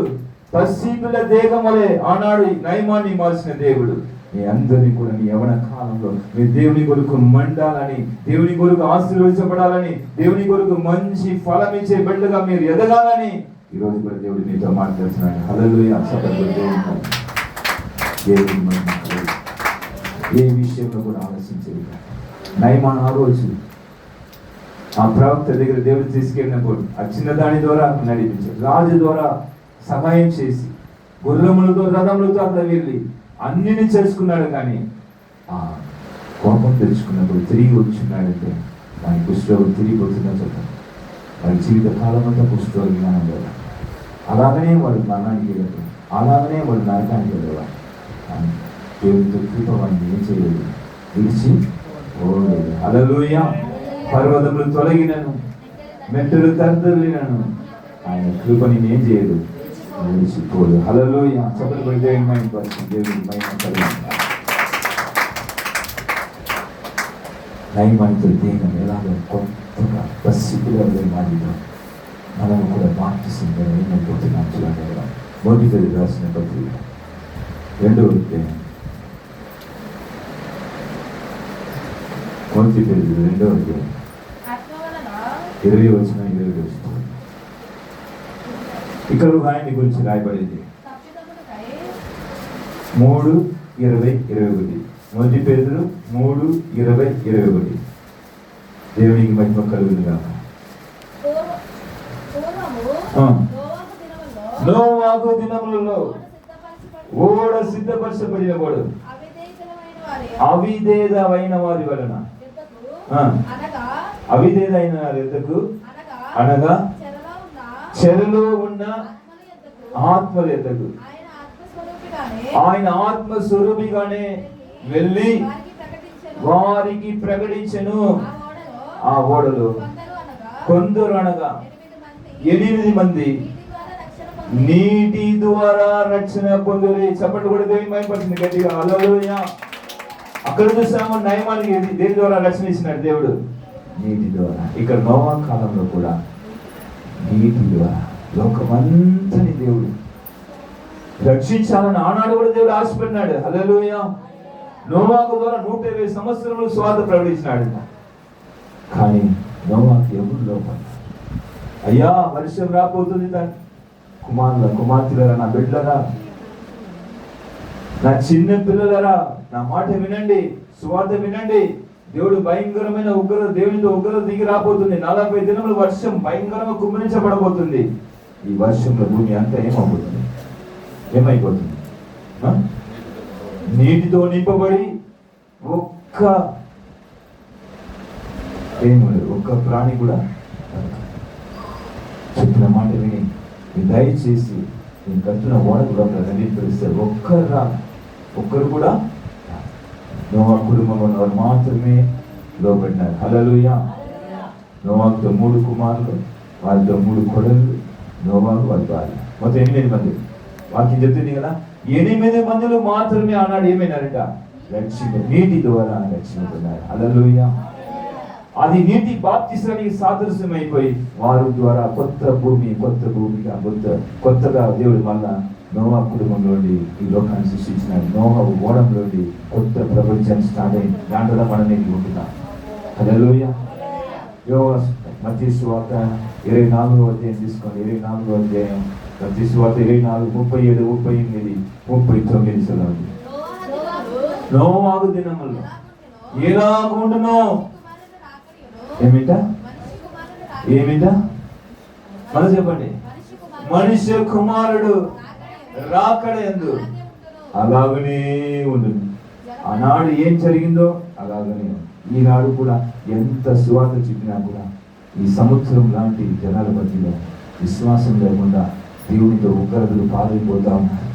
పసిపిల్ల దేహం వలె ఆనాడు నయమాన్ని మార్చిన దేవుడు మీ అందరినీ కూడా మీ యవ్వన కాలంలో మీ దేవుని కొరకు మండాలని, దేవుని కొరకు ఆశీర్వదించబడాలని, దేవుని కొరకు మంచి ఫలం ఇచ్చే బిడ్డగా మీరు ఎదగాలని ఈరోజు కూడా దేవుడు మీతో మాట్లాడుతున్నాడు. హల్లెలూయా. ఏ విషయంలో కూడా ఆలోచించేది నయమాన్ ఆ రోజు ఆ ప్రవక్త దగ్గర దేవుడు తీసుకెళ్ళినప్పుడు ఆ చిన్నదాని ద్వారా నడిపించాడు. రాజు ద్వారా సహాయం చేసి గుర్రములతో రథములతో అట్లా వెళ్ళి అన్నిని చేసుకున్నాడు. కానీ ఆ కోపం తెలుసుకున్నప్పుడు తిరిగి వచ్చిన్నాడంటే వాడి కుష్ఠరోగం తిరిగిపోతుందని చెప్పాడు. వాడి జీవిత కాలం అంతా కుష్ఠరోగ జ్ఞానం కదా. అలాగనే వాడు మరణానికి వెళ్ళాడు, అలాగనే వాడు నరకానికి వెళ్ళేవాడు. కానీ దేవుడితో కృప వాడిని ఏం చేయలేదు, విడిచి పోలేదు. హల్లెలూయా. పర్వతములు తొలగినను, మెట్టలు తరలినను ఆయన కృపని ఏం చేయదు, విడిచిపోదు. హల్లెలూయా. చప్పట్లు కొట్టి దేవుని మహిమపరచు. దేవుని మహిమపరచు. నయమానితో దేహం ఎలాగో కొత్తగా పసిపిల్లలు మాదిరిగా మనము కూడా బాప్తిసంగా ఏమైపోతున్నాం చూడండి. మొదటి పేరు రాసిన పత్రిక 2వ అధ్యాయం, మొదటి పేరు 2వ అధ్యాయం 20 ఇక్కడ ఆయన్ని గురించి రాయబడింది 3:20-21. మొదటి పేతురు 3:20-21. దేవునికి మహిమ కలుగునుగా. నోవాహు దినములలో ఓడ సిద్ధపరచబడిన వాడు అవిధేయులైన వారి వలన, అవిధేయులైన ఎద్దకు అనగా చెరలో ఉన్న ఆత్మల ఎద్దకు ఆయన ఆత్మస్వరూపిగానే వెళ్ళి వారికి ప్రకటించెను. ఆ ఓడలో కొందరు అనగా 8 మంది నీటి ద్వారా రక్షణ పొందులి. చప్పట్లు కూడా దేవుని మహిమపరిచింది గట్టిగా. హల్లెలూయా. అక్కడ చూసాము నయమానికి దేని ద్వారా రక్షణ ఇచ్చినాడు దేవుడు, నీటి ద్వారా. ఇక్కడ నోవా కాలంలో కూడా నీటి ద్వారా లోకమంతని దేవుడు రక్షించాలని ఆనాడు కూడా దేవుడు ఆశపడినాడు. హల్లెలూయా. నోవాకు ద్వారా 120 సంవత్సరములు స్వార్థ ప్రకటించినాడు. కానీ నోవాకు ఎవరు లోపల, అయ్యా వర్షం రాబోతుంది, కుమార్తెలరా, నా బిడ్డలరా, నా చిన్న పిల్లలరా, నా మాట వినండి, సువార్త వినండి. దేవుడు భయంకరమైన దేవునితో ఉగ్రత దిగి రాబోతుంది. 40 దినములు వర్షం భయంకరంగా కుమ్మరించబడబోతుంది. ఈ వర్షంలో భూమి అంతా ఏమైపోతుంది? నీటితో నింపబడి ఒక్క ప్రాణి కూడా చెప్పిన మాట విని దయచేసి నేను కట్టిన ఓడ కూడా ప్రకటిస్తే ఒక్కరు కూడా నోవా కుటుంబంలో ఉన్నవారు మాత్రమే లోబడినారు. హల్లెలూయా. నోవాకుతో 3 కుమారులు, వారితో 3 కొడలు, నోవాకు వారి భార్య, మొత్తం 8 మంది. వాక్యం చెప్తుంది కదా, 8 మందిలో మాత్రమే ఆనాడు ఏమైనారట, నీటి ద్వారా రక్షించుకున్నారు. హల్లెలూయా. అది నీటి బాప్తిసానికి సాదృశ్యం అయిపోయి వారి ద్వారా కొత్తగా దేవుడు మళ్ళా నోవా కుటుంబంలోని ఈ లోకాన్ని సృష్టించినాడు. నోవా ఓడంలోని కొత్త ప్రపంచం స్టార్ట్ అయింది. దాంట్లో మనం ఉంటున్నాం. హల్లెలూయా. మత్తయి సువార్త 24వ అధ్యాయం తీసుకోండి. 24వ అధ్యాయం మత్తయి సువార్త 24, 37, 38, 39 చదవండి. నోవాహు దినముల్లో ఎలాగుండునో ఏమిటా మనం చెప్పండి. మనుష్య కుమారుడు రాకడ యందు అలాగనే ఉండును. ఆనాడు ఏం జరిగిందో అలాగనే ఈనాడు కూడా ఎంత సువార్త చెప్పినా కూడా ఈ సముద్రం లాంటి జనాల మధ్యలో విశ్వాసం లేకుండా దేవునితో ఉగ్రతలు పాలైపోతా ఉన్నారు.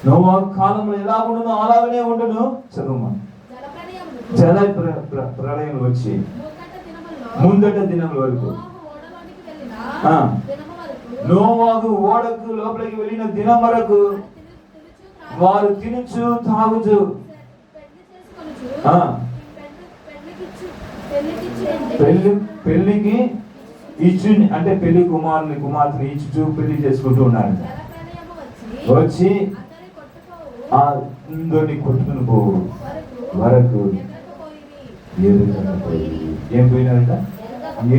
నోవా కాలంలో ఎలా ఉండునో అలాగనే ఉండును. చదువు. జల ప్రళయం వచ్చి ముందట దినం వరకు నోవాహు ఓడకు లోపలికి వెళ్ళిన దినం వరకు వారు తినుచు తాగుచు పెళ్లికి ఇచ్చు అంటే పెళ్లి కుమార్తెని ఇచ్చు పెళ్లి చేసుకుంటూ ఉన్నారు. వచ్చి అందరినీ కొట్టుకుని పోవు వరకు ఏం పోయినారంట?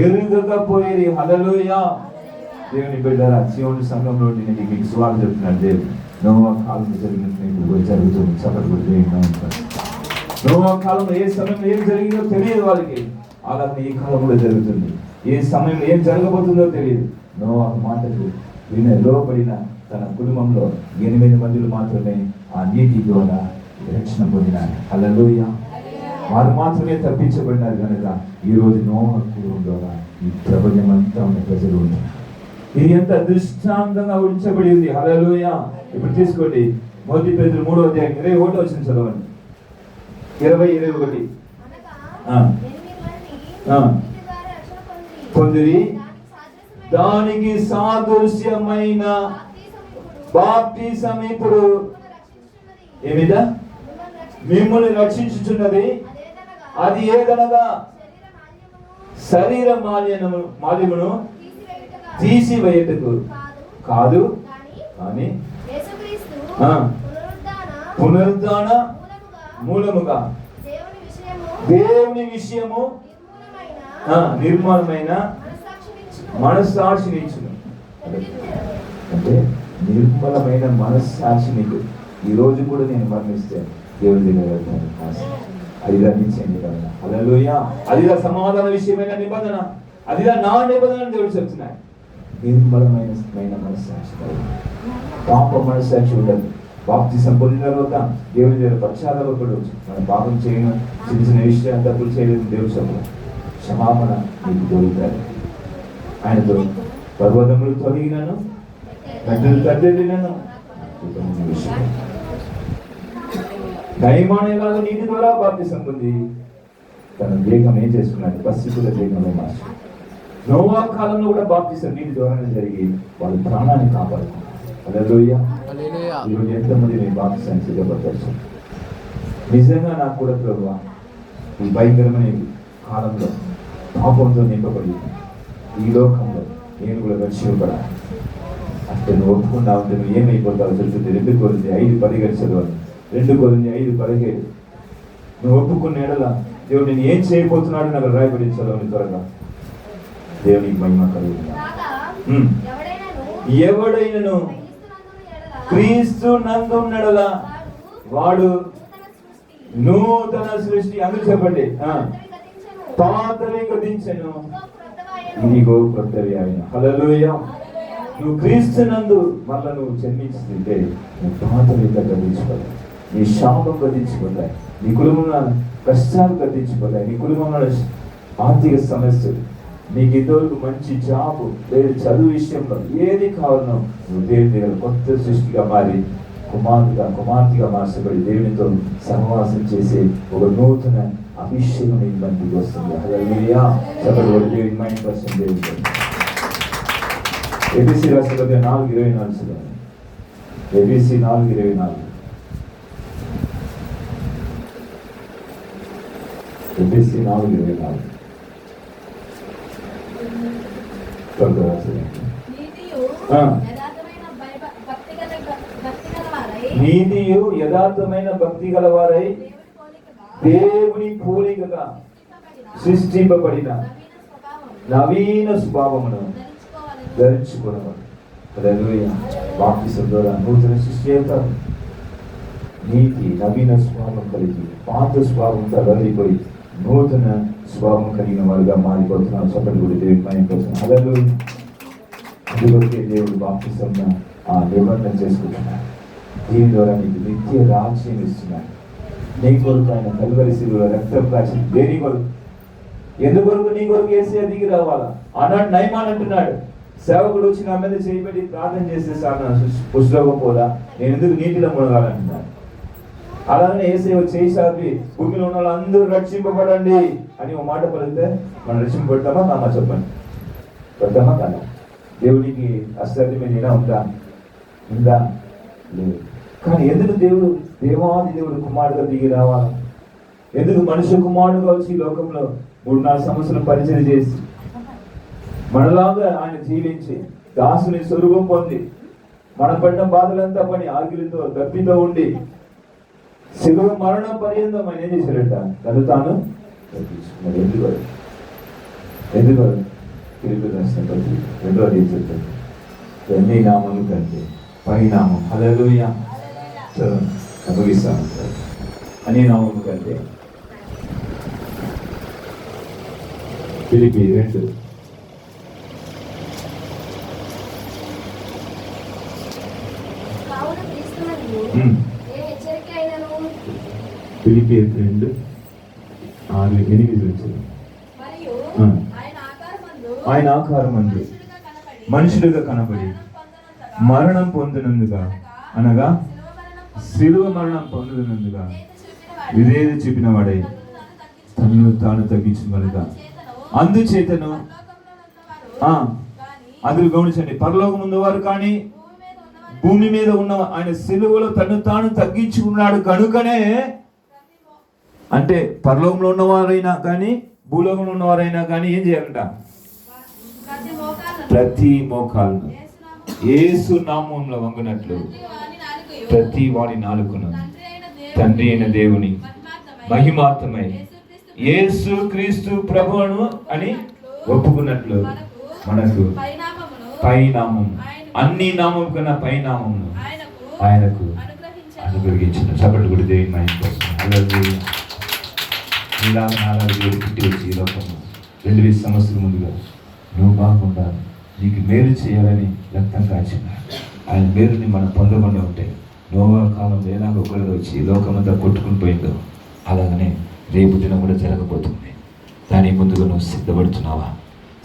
ఎరుగకపోయి. హల్లెలూయా. దేవుని బిడ్డలారా, సీయోను సంఘంలో నేను మీకు స్వాగతం చెప్తున్నాను. దేవుడు నోవా కాలంలో జరిగినట్టు జరుగుతుంది. చప్పట్లు ఉంటారు. నోవా కాలంలో ఏ సమయంలో ఏం జరిగిందో తెలియదు వాళ్ళకి. అలాగే ఈ కాలంలో జరుగుతుంది. ఏ సమయంలో ఏం జరగబోతుందో తెలియదు. నోవా మాటకు లోబడిన తన కుటుంబంలో 8 మందిలు మాత్రమే ఆ నీటి ద్వారా రక్షణ పొందినారు. హల్లెలూయా. వారు మాత్రమే తప్పించబడినారు కనుక ఈ రోజు నోవా కుటుంబం ద్వారా ఈ ప్రపంచం అంతా ఉన్న ప్రజలు ఉంటారు. ఇది ఎంత దృష్టాంతంగా ఉంచబడి ఉంది. హల్లెలూయా. ఇప్పుడు తీసుకోండి, 1 పేతురు 3వ అధ్యాయం 21 వచ్చిన చదవండి. 20-21 పొందిరి దానికి సాదృశ్యమైన బాప్తిసం ఇప్పుడు ఏమిదా మిమ్మల్ని రక్షించుచున్నది. అది ఏదనగా శరీర మాలిన్యమును తీసివేయుటకు కాదు, కానీ పునరుద్ధాన మూలముగా దేవుని విషయము నిర్మలమైన మనస్సాక్షిని ఇచ్చును. అంటే నిర్మలమైన మనస్సాక్షిని ఈ రోజు కూడా నేను మరణిస్తే దేవుడి దగ్గర అది ధరించండి కదా. హల్లెలూయా. అదిగా సమాధాన విషయమైన నిబంధన, అదిగా నా నిబంధన దేవుడు చెప్తున్నాడు. నిర్మలమైన మనస్సాక్షి, పాప మనస్సాక్షి ఉండదు. బాప్తిసం పొందిన తర్వాత దేవుని దగ్గర పశ్చాత్తాపడు. మనం పాపం చేయను, చిన్న చిన్న విషయాలు తప్పులు చేయలేదు. దేవుడు చెప్పాలి క్షమాపణ నీకు దొరుకుతాడు. ఆయనతో పర్వతములు తొలగినను, గడ్డలు కద్దెలినను నయమానేలాగా నీటి ద్వారా బాప్తిసం పొంది తన దేహం ఏం చేసుకున్నాడు? పసిపిల్ల దేహంలో మార్చాడు. నోవా కాలంలో కూడా బాప్తిసం నీటి ద్వారానే జరిగి వాళ్ళ ప్రాణాన్ని కాపాడుకున్నారు. హల్లెలూయా. ఈరోజు ఎంతమంది నేను బాప్తిసాన్ని సిద్ధపడతారు? నిజంగా నాకు కూడా ప్రభువా ఈ భయంకరమైన కాలంలో పాపంతో నింపబడి ఈ లోకంలో నేను కూడా రక్షింపబడాలి అంటే నువ్వు ఒప్పుకుండా ఉంటే నువ్వు ఏమైపోతావు తెలుస్తుంది. 2 కొరింథీ 5:10 చదవాలి. 2 కొరింథీ 5:17 నువ్వు ఒప్పుకున్న ఎడల దేవుడు నేను ఏం చేయబోతున్నాడు నాకు రాయబడి చదవని త్వరగా. దేవునికి మహిమ కలుగుతుంది. ఎవడైనను క్రీస్తు నందున్నడల వాడు నూతన సృష్టి. అందుకు చెప్పండి, పాతవి గతించెను ఇదిగో క్రొత్తవి ఆయన. హల్లెలూయా. నువ్వు క్రీస్తు నందు మళ్ళా నువ్వు జన్మించుతుంటే నువ్వు పాతవి గతించిపోతాయి. నీ శాపం గతించిపోతాయి. నీ కుటుంబంలో కష్టాలు గతించిపోతాయి. నీ కుటుంబంలో ఆర్థిక సమస్యలు, నీకు ఇంతవరకు మంచి జాబు లేదు, చదువు విషయంలో ఏది కావాలనో నువ్వు దేవుని దగ్గర కొత్త సృష్టిగా మారి కుమార్తెగా మార్చబడి దేవునితో సహవాసం చేసే ఒక నూతన అభిషేకం నీకు బంతికి వస్తుంది. హల్లెలూయా. చెప్పబడి దేవుని మైండ్ పర్సన్ దేవుడు. ఎబిసి రాసిన 4:24 ఎబిసి 4:24 ఎబిసి 4:24 నీతియు యథార్థమైన భక్తి గలవారై దేవుని పోలికగా సృష్టింపబడిన నవీన స్వభావమును ధరించుకున్నవారు. బాప్తిసం ద్వారా నూతన సృష్టి అవుతారు. నీతి నవీన స్వభావం కలిగి పాత స్వభావంతో వెళ్ళిపోయి నూతన స్వభావం కలిగిన వారుగా మారిపోతున్నారు. చెప్పండి కూడా దేవుడి పైన కోసం అందుకొకే దేవుడు బాప్తిసం ఆ నిబంధన చేసుకుంటున్నాడు. దీని ద్వారా నీకు నిత్య రాజ్యం ఇస్తున్నాడు. నీ కొరకు ఆయన కల్వరి శిలువలో రక్తం కాచి దేని కొరకు, ఎందుకొరకు? నీ కొరకు యేసయ్య దిగి రావాలా అన్నాడు. నయమాన్ అంటున్నాడు, సేవకుడు వచ్చి నా మీద చేయబడి ప్రార్థన చేస్తే సార్ నా పుస్తకం పోదా, నేను ఎందుకు నీటిలో మునగాలంటున్నాడు. అలానే యేసయ్య చేసాపి భూమిలో ఉన్న వాళ్ళందరూ రక్షింపబడండి అని ఒక మాట పలికితే మనం రక్షింపబడతామా? నామా చెప్పండి, పడతామా కదా? దేవునికి అశ్రద్ధ మీద ఉందా? ఉందా? లేదు. కానీ ఎందుకు దేవాది దేవుడు కుమారుడుగా దిగి రావాలి? ఎందుకు మనుష్య కుమారుడుగా వచ్చి లోకంలో 3-4 సంవత్సరం పరిచయం చేసి మనలాగా ఆయన జీవించి దాసుని స్వరూపం పొంది మన పడిన బాధలంతా పని ఆగిలితో దప్పితో ఉండి శిలువ మరణం పర్యంతం ఆయన ఏం చేశాడట? తను తాను తగ్గించుకున్నాడు. ఎందుకు తిరిగి రాసిన ప్రతి 2వ అధ్యాయం ఎన్ని నామం కంటే పైనామం హల్లెలూయా ముగిస్తాను. అనే నామం కంటే ఫిలిప్పీ 2 ఫిలిప్పీ 2:6-8 ఆయన ఆకారమందు మనుషులుగా కనబడి మరణం పొందినందుగా అనగా శిలువ మరణం పొందినందుగా విధేయత చూపిన వాడై తనను తాను తగ్గించుకొనగా అందుచేతను అందుకు గమనించండి, పరలోకం ఉన్నవారు కానీ భూమి మీద ఉన్న ఆయన శిలువలో తను తాను తగ్గించుకున్నాడు కనుకనే, అంటే పరలోకంలో ఉన్నవారైనా కానీ భూలోకంలో ఉన్నవారైనా కానీ ఏం చేయాలంట? ప్రతి మోకాలను యేసు నామములో వంగునట్లు ప్రతి వాడి నాలుకను తండ్రి అయిన దేవుని మహిమార్థమై యేసు క్రీస్తు ప్రభువును అని ఒప్పుకున్నట్లు మనకు పైనామం, అన్ని నామం కన్నా పైనామమును ఆయనకు అనుగ్రహించిన. చప్పట్లు కూడా దేవుని మహిమ. దేవుడు పుట్టి వచ్చి ఈ లోకంలో 2000 సంవత్సరాల ముందుగా నువ్వు బాగుండాలి, నీకు మేలు చేయాలని రక్తం కాచినాడు. ఆయన మేలుని మనం పొందకుండా ఉంటే నోవా కాలంలో ఎలాగో ఒకరిగా వచ్చి లోకమంతా కొట్టుకుని పోయిందో అలాగనే రేపు దినం కూడా జరగబోతుంది. దాని ముందుగా నువ్వు సిద్ధపడుతున్నావా?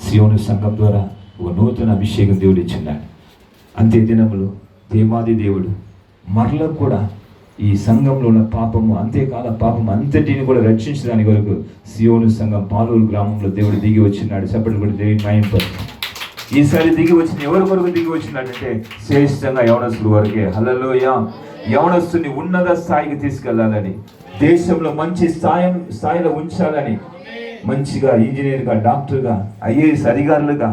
సియోను సంఘం ద్వారా ఒక నూతన అభిషేకం దేవుడు ఇచ్చిన్నాడు. అంతే దినములు దేవాది దేవుడు మరల కూడా ఈ సంఘంలో ఉన్న పాపము, అంతేకాల పాపం అంతటిని కూడా రక్షించడానికి వరకు సియోను సంఘం పాలూరు గ్రామంలో దేవుడు దిగి వచ్చినాడు. చెప్పండి కూడా దేవుని మహిమపరుస్తాం. ఈసారి దిగి వచ్చిన ఎవరి వరకు దిగి వచ్చినాడంటే శ్రేష్టంగా యవనస్తుల వరకే. హల్లెలూయా. యవనస్తుని ఉన్నత స్థాయికి తీసుకెళ్లాలని, దేశంలో మంచి స్థాయిలో ఉంచాలని, మంచిగా ఇంజనీర్గా, డాక్టర్గా, ఐఏఎస్ అధికారులుగా,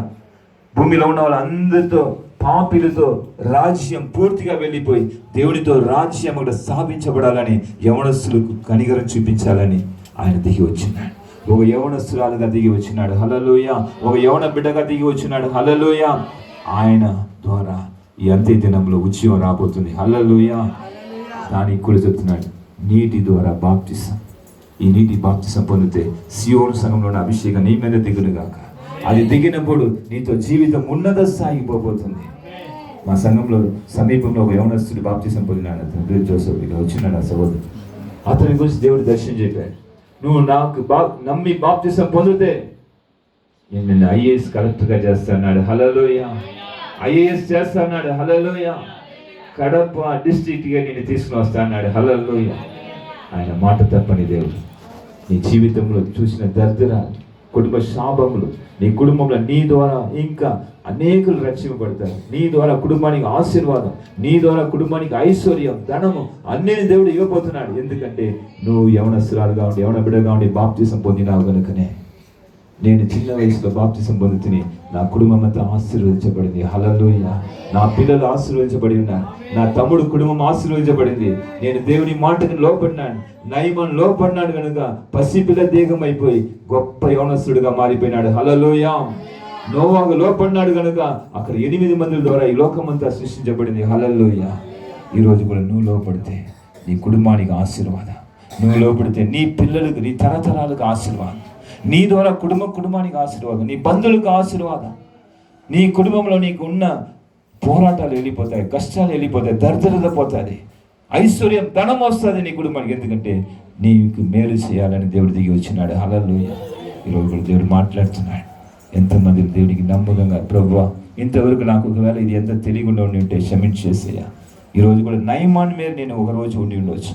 భూమిలో ఉన్న వాళ్ళందరితో పాపిలతో రాజ్యం పూర్తిగా వెళ్ళిపోయి దేవునితో రాజ్యం కూడా స్థాపించబడాలని, యవనస్తులకు కనికరం చూపించాలని ఆయన దిగి వచ్చినాడు. ఒక యవనస్తురాలుగా దిగి వచ్చినాడు. హల్లెలూయా. ఒక యవన బిడ్డగా దిగి వచ్చినాడు. హల్లెలూయా. ఆయన ద్వారా ఈ అంత్య దినంలో ఉద్యమం రాబోతుంది. హల్లెలూయా. దానికి కూడా చెప్తున్నాడు, నీటి ద్వారా బాప్తిసం. ఈ నీటి బాప్తిసం పొందితే సియోను సంఘంలో అభిషేకం నీ మీద దిగును గాక. అది దిగినప్పుడు నీతో జీవితం ఉన్నత స్థాయికి పోబోతుంది. మా సంఘంలో సమీపంలో ఒక యవనస్తుడు బాప్తిసం పొందినాడు. తండ్రి జోసెఫ్ ఇక్కడ వచ్చినాడు ఆ సహోదరుడు. అతని గురించి దేవుడు దర్శనం చెప్పాడు. నువ్వు నాకు నమ్మి బాప్తిసం పొందితే నేను నిన్ను ఐఏఎస్ కలెక్టర్గా చేస్తాడు. హల్లెలూయా. ఐఏఎస్ చేస్తాడు. హల్లెలూయా. కడప డిస్ట్రిక్ట్గా నేను తీసుకుని వస్తాడు. హల్లెలూయా. ఆయన మాట తప్పని దేవుడు. నీ జీవితంలో చూసిన దరిద్రాలు, కుటుంబ శాపములు, నీ కుటుంబంలో నీ ద్వారా ఇంకా అనేకులు రక్షింపబడతారు. నీ ద్వారా కుటుంబానికి ఆశీర్వాదం, నీ ద్వారా కుటుంబానికి ఐశ్వర్యం, ధనము అన్నీ దేవుడు ఇవ్వబోతున్నాడు. ఎందుకంటే నువ్వు యవనస్తురాలుగా ఉండి, యవన బిడ్డగా ఉండి బాప్తిసం పొందినావు కనుకనే. నేను చిన్న వయసులో బాప్తిసం పొందుతుని నా కుటుంబం అంతా ఆశీర్వదించబడింది. హల్లెలూయా. నా పిల్లలు ఆశీర్వదించబడి ఉన్నారు. నా తమ్ముడు కుటుంబం ఆశీర్వదించబడింది. నేను దేవుని మాటకు లోపడినాను, నయమను లోపడినాడు కనుక పసిపిల్ల దేహం అయిపోయి గొప్ప యవనస్తుడిగా మారిపోయినాడు. హల్లెలూయా. నోవాహు లోపడినాడు కనుక అక్కడ 8 మంది ద్వారా ఈ లోకమంతా సృష్టించబడింది. హల్లెలూయా. ఈరోజు కూడా నువ్వు లోపడితే నీ కుటుంబానికి ఆశీర్వాదం, నువ్వు లోపడితే నీ పిల్లలకు, నీ తరతరాలకు ఆశీర్వాదం, నీ ద్వారా కుటుంబానికి ఆశీర్వాదం, నీ బంధువులకు ఆశీర్వాదం. నీ కుటుంబంలో నీకు ఉన్న పోరాటాలు వెళ్ళిపోతాయి, కష్టాలు వెళ్ళిపోతాయి, దరిద్రత పోతుంది, ఐశ్వర్యం, ధనం వస్తుంది నీ కుటుంబానికి. ఎందుకంటే నీకు మేలు చేయాలని దేవుడు దిగి వచ్చినాడు. హల్లెలూయా. ఈరోజు కూడా దేవుడు మాట్లాడుతున్నాడు. ఎంతమంది దేవుడికి నమ్మకంగా, ప్రభువా ఇంతవరకు నాకు ఒకవేళ ఇది ఎంత తెలియకుండా ఉండి ఉంటే క్షమించేసేయా. ఈరోజు కూడా నయమాన్ మీద నేను ఒకరోజు ఉండి ఉండవచ్చు,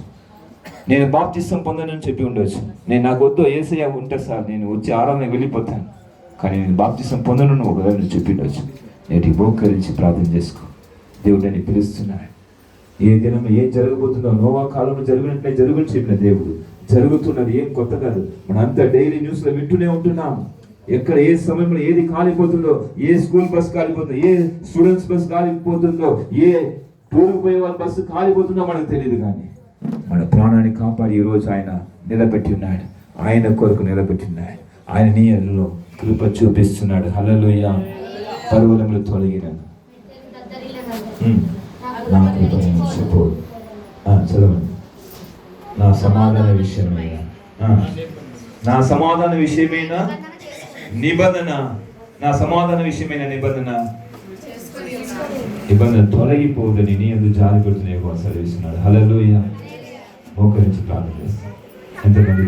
నేను బాప్తిసం పొందనని చెప్పి ఉండవచ్చు, నేను నాకు వద్దు యేసయ్య ఉంటే సార్ నేను వచ్చి ఆరాధనకి వెళ్ళిపోతాను, కానీ నేను బాప్తిసం పొందను ఒకవేళ నువ్వు చెప్పి ఉండవచ్చు. నేటి మోకరించి ప్రార్థన చేసుకో. దేవుడు నేను పిలుస్తున్నాడు. ఏ దినం ఏం జరగబోతుందో నోవా కాలంలో జరిగినట్లే జరుగుని చెప్పిన దేవుడు జరుగుతున్నది. ఏం కొత్త కాదు. మనం అంతా డైలీ న్యూస్లో వింటూనే ఉంటున్నాం. ఎక్కడ ఏ సమయంలో ఏది కాలిపోతుందో, ఏ స్కూల్ బస్ కాలిపోతుందో, ఏ స్టూడెంట్స్ బస్ కాలిపోతుందో, ఏ టూర్కి పోయే వాళ్ళ బస్సు కాలిపోతుందో మనకు తెలియదు. కానీ మన ప్రాణాన్ని కాపాడి ఈరోజు ఆయన నిలబెట్టి ఉన్నాడు. ఆయన కొరకు నిలబెట్టి ఉన్నాడు. ఆయన నీలో కృప చూపిస్తున్నాడు. హల్లెలూయా. పర్వతములు తొలగినాను నా కృప చెప్పు. చదవండి. నా సమాధాన విషయమైన నిబంధన, నా సమాధాన విషయమైన నిబంధన తొలగిపోదని నీ యందు జాలి పెడుతున్న యెహోవా సెలవిస్తున్నాడు. హల్లెలూయా. మోకరించి ప్రార్థన చేస్తాను. ఎంతమంది